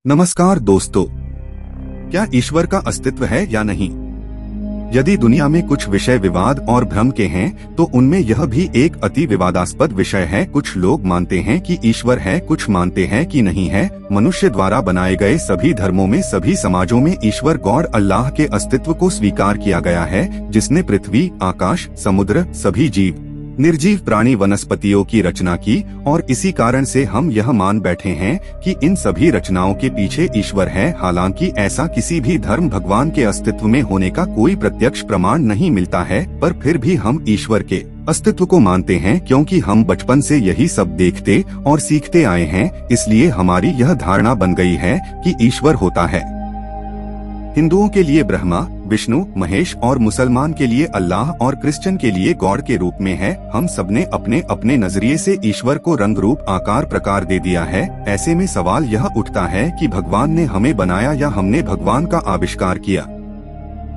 नमस्कार दोस्तों, क्या ईश्वर का अस्तित्व है या नहीं? यदि दुनिया में कुछ विषय विवाद और भ्रम के हैं, तो उनमें यह भी एक अति विवादास्पद विषय है। कुछ लोग मानते हैं कि ईश्वर है, कुछ मानते हैं कि नहीं है। मनुष्य द्वारा बनाए गए सभी धर्मों में, सभी समाजों में ईश्वर गॉड अल्लाह के अस्तित्व को स्वीकार किया गया है, जिसने पृथ्वी, आकाश, समुद्र, सभी जीव, निर्जीव प्राणी, वनस्पतियों की रचना की। और इसी कारण से हम यह मान बैठे हैं कि इन सभी रचनाओं के पीछे ईश्वर है। हालांकि ऐसा किसी भी धर्म भगवान के अस्तित्व में होने का कोई प्रत्यक्ष प्रमाण नहीं मिलता है, पर फिर भी हम ईश्वर के अस्तित्व को मानते हैं, क्योंकि हम बचपन से यही सब देखते और सीखते आए हैं। इसलिए हमारी यह धारणा बन गई है कि ईश्वर होता है। हिंदुओं के लिए ब्रह्मा, विष्णु, महेश और मुसलमान के लिए अल्लाह और क्रिश्चियन के लिए गॉड के रूप में है। हम सबने अपने अपने नजरिए से ईश्वर को रंग, रूप, आकार, प्रकार दे दिया है। ऐसे में सवाल यह उठता है कि भगवान ने हमें बनाया या हमने भगवान का आविष्कार किया?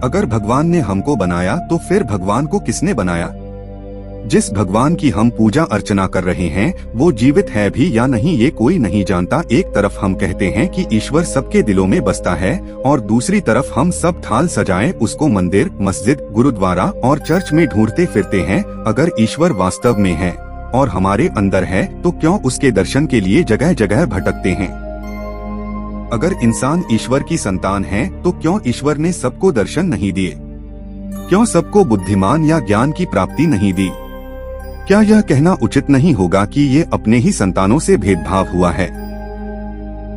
अगर भगवान ने हमको बनाया, तो फिर भगवान को किसने बनाया? जिस भगवान की हम पूजा अर्चना कर रहे हैं, वो जीवित है भी या नहीं, ये कोई नहीं जानता। एक तरफ हम कहते हैं कि ईश्वर सबके दिलों में बसता है, और दूसरी तरफ हम सब थाल सजाए उसको मंदिर, मस्जिद, गुरुद्वारा और चर्च में ढूंढते फिरते हैं। अगर ईश्वर वास्तव में है और हमारे अंदर है, तो क्यों उसके दर्शन के लिए जगह जगह भटकते हैं? अगर इंसान ईश्वर की संतान है, तो क्यों ईश्वर ने सबको दर्शन नहीं दिए? क्यों सबको बुद्धिमान या ज्ञान की प्राप्ति नहीं दी? क्या यह कहना उचित नहीं होगा कि ये अपने ही संतानों से भेदभाव हुआ है?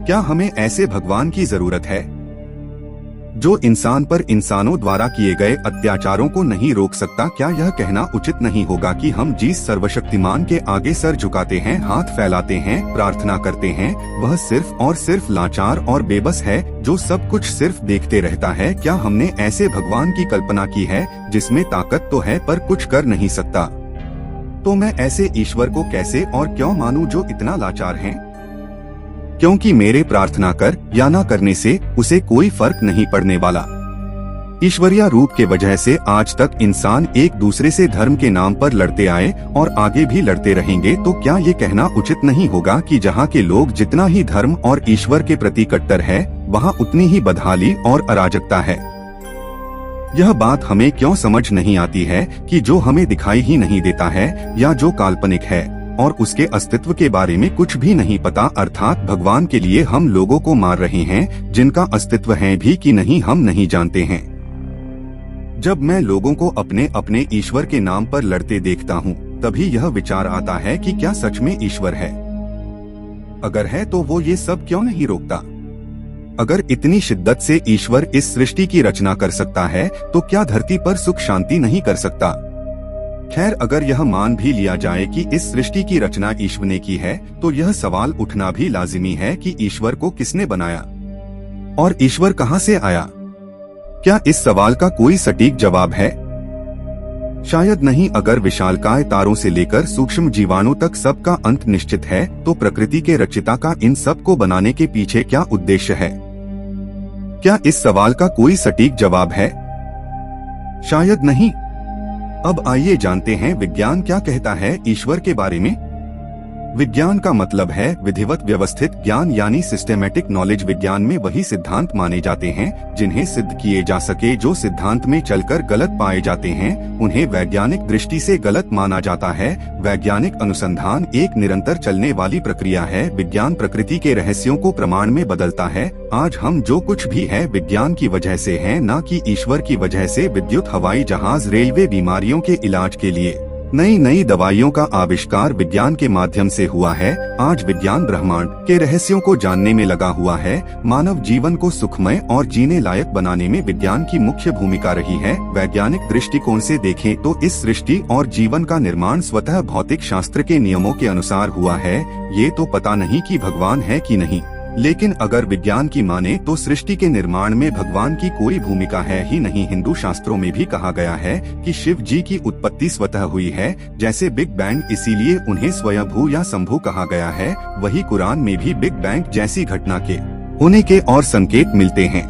क्या हमें ऐसे भगवान की जरूरत है जो इंसान पर इंसानों द्वारा किए गए अत्याचारों को नहीं रोक सकता? क्या यह कहना उचित नहीं होगा कि हम जिस सर्वशक्तिमान के आगे सर झुकाते हैं, हाथ फैलाते हैं, प्रार्थना करते हैं, वह सिर्फ और सिर्फ लाचार और बेबस है, जो सब कुछ सिर्फ देखते रहता है? क्या हमने ऐसे भगवान की कल्पना की है जिसमें ताकत तो है पर कुछ कर नहीं सकता? तो मैं ऐसे ईश्वर को कैसे और क्यों मानूं जो इतना लाचार है? क्योंकि मेरे प्रार्थना कर या ना करने से उसे कोई फर्क नहीं पड़ने वाला। ईश्वरीय रूप के वजह से आज तक इंसान एक दूसरे से धर्म के नाम पर लड़ते आए और आगे भी लड़ते रहेंगे। तो क्या ये कहना उचित नहीं होगा कि जहाँ के लोग जितना ही धर्म और ईश्वर के प्रति कट्टर है, वहाँ उतनी ही बदहाली और अराजकता है? यह बात हमें क्यों समझ नहीं आती है कि जो हमें दिखाई ही नहीं देता है, या जो काल्पनिक है और उसके अस्तित्व के बारे में कुछ भी नहीं पता, अर्थात भगवान के लिए हम लोगों को मार रहे हैं जिनका अस्तित्व है भी कि नहीं हम नहीं जानते हैं। जब मैं लोगों को अपने अपने ईश्वर के नाम पर लड़ते देखता हूँ, तभी यह विचार आता है कि क्या सच में ईश्वर है? अगर है तो वो ये सब क्यों नहीं रोकता? अगर इतनी शिद्दत से ईश्वर इस सृष्टि की रचना कर सकता है, तो क्या धरती पर सुख शांति नहीं कर सकता? खैर, अगर यह मान भी लिया जाए कि इस सृष्टि की रचना ईश्वर ने की है, तो यह सवाल उठना भी लाजिमी है कि ईश्वर को किसने बनाया और ईश्वर कहां से आया? क्या इस सवाल का कोई सटीक जवाब है? शायद नहीं। अगर विशालकाय तारों से लेकर सूक्ष्म जीवाणु तक सबका अंत निश्चित है, तो प्रकृति के रचिता का इन सब को बनाने के पीछे क्या उद्देश्य है? क्या इस सवाल का कोई सटीक जवाब है? शायद नहीं। अब आइए जानते हैं विज्ञान क्या कहता है ईश्वर के बारे में। विज्ञान का मतलब है विधिवत व्यवस्थित ज्ञान, यानी सिस्टेमेटिक नॉलेज। विज्ञान में वही सिद्धांत माने जाते हैं जिन्हें सिद्ध किए जा सके। जो सिद्धांत में चलकर गलत पाए जाते हैं, उन्हें वैज्ञानिक दृष्टि से गलत माना जाता है। वैज्ञानिक अनुसंधान एक निरंतर चलने वाली प्रक्रिया है। विज्ञान प्रकृति के रहस्यों को प्रमाण में बदलता है। आज हम जो कुछ भी है, विज्ञान की वजह से है, न कि ईश्वर की वजह से। विद्युत, हवाई जहाज, रेलवे, बीमारियों के इलाज के लिए नई नई दवाइयों का आविष्कार विज्ञान के माध्यम से हुआ है। आज विज्ञान ब्रह्मांड के रहस्यों को जानने में लगा हुआ है। मानव जीवन को सुखमय और जीने लायक बनाने में विज्ञान की मुख्य भूमिका रही है। वैज्ञानिक दृष्टिकोण से देखें तो इस सृष्टि और जीवन का निर्माण स्वतः भौतिक शास्त्र के नियमों के अनुसार हुआ है। ये तो पता नहीं कि भगवान है कि नहीं, लेकिन अगर विज्ञान की माने तो सृष्टि के निर्माण में भगवान की कोई भूमिका है ही नहीं। हिंदू शास्त्रों में भी कहा गया है कि शिव जी की उत्पत्ति स्वतः हुई है, जैसे बिग बैंग, इसीलिए उन्हें स्वयंभू या शंभू कहा गया है। वही कुरान में भी बिग बैंग जैसी घटना के होने के और संकेत मिलते हैं।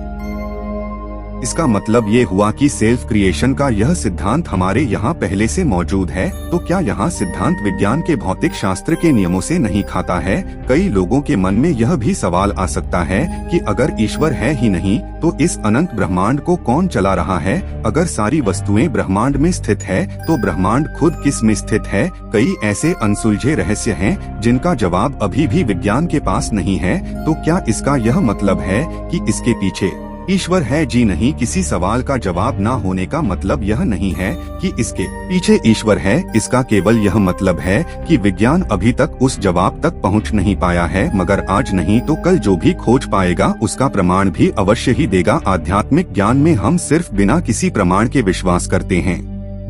इसका मतलब ये हुआ कि सेल्फ क्रिएशन का यह सिद्धांत हमारे यहाँ पहले से मौजूद है। तो क्या यहाँ सिद्धांत विज्ञान के भौतिक शास्त्र के नियमों से नहीं खाता है? कई लोगों के मन में यह भी सवाल आ सकता है कि अगर ईश्वर है ही नहीं तो इस अनंत ब्रह्मांड को कौन चला रहा है? अगर सारी वस्तुएं ब्रह्मांड में स्थित है तो ब्रह्मांड खुद किस में स्थित है? कई ऐसे अनसुलझे रहस्य हैं जिनका जवाब अभी भी विज्ञान के पास नहीं है। तो क्या इसका यह मतलब है कि इसके पीछे ईश्वर है? जी नहीं। किसी सवाल का जवाब न होने का मतलब यह नहीं है कि इसके पीछे ईश्वर है। इसका केवल यह मतलब है कि विज्ञान अभी तक उस जवाब तक पहुंच नहीं पाया है, मगर आज नहीं तो कल जो भी खोज पाएगा उसका प्रमाण भी अवश्य ही देगा। आध्यात्मिक ज्ञान में हम सिर्फ बिना किसी प्रमाण के विश्वास करते हैं,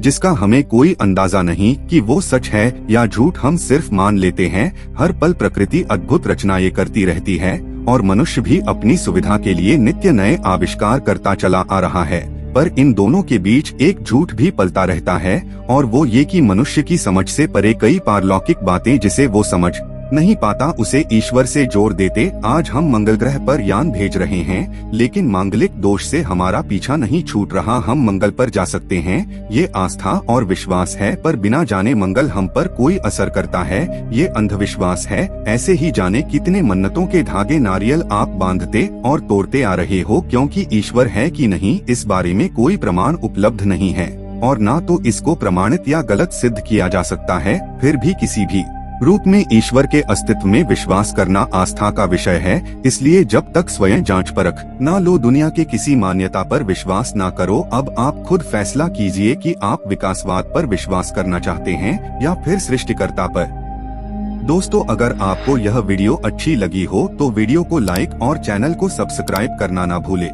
जिसका हमें कोई अंदाजा नहीं कि वो सच है या झूठ। हम सिर्फ मान लेते हैं। हर पल प्रकृति अद्भुत रचनाएं करती रहती है और मनुष्य भी अपनी सुविधा के लिए नित्य नए आविष्कार करता चला आ रहा है। पर इन दोनों के बीच एक झूठ भी पलता रहता है, और वो ये कि मनुष्य की समझ से परे कई पारलौकिक बातें जिसे वो समझ नहीं पाता उसे ईश्वर से जोड़ देते। आज हम मंगल ग्रह पर यान भेज रहे हैं, लेकिन मांगलिक दोष से हमारा पीछा नहीं छूट रहा। हम मंगल पर जा सकते हैं, ये आस्था और विश्वास है, पर बिना जाने मंगल हम पर कोई असर करता है, ये अंधविश्वास है। ऐसे ही जाने कितने मन्नतों के धागे नारियल आप बांधते और तोड़ते आ रहे हो, क्योंकि ईश्वर है कि नहीं इस बारे में कोई प्रमाण उपलब्ध नहीं है, और ना तो इसको प्रमाणित या गलत सिद्ध किया जा सकता है। फिर भी किसी भी रूप में ईश्वर के अस्तित्व में विश्वास करना आस्था का विषय है। इसलिए जब तक स्वयं जांच परख ना लो, दुनिया के किसी मान्यता पर विश्वास ना करो। अब आप खुद फैसला कीजिए कि आप विकासवाद पर विश्वास करना चाहते हैं या फिर सृष्टिकर्ता पर। दोस्तों, अगर आपको यह वीडियो अच्छी लगी हो तो वीडियो को लाइक और चैनल को सब्सक्राइब करना ना भूले।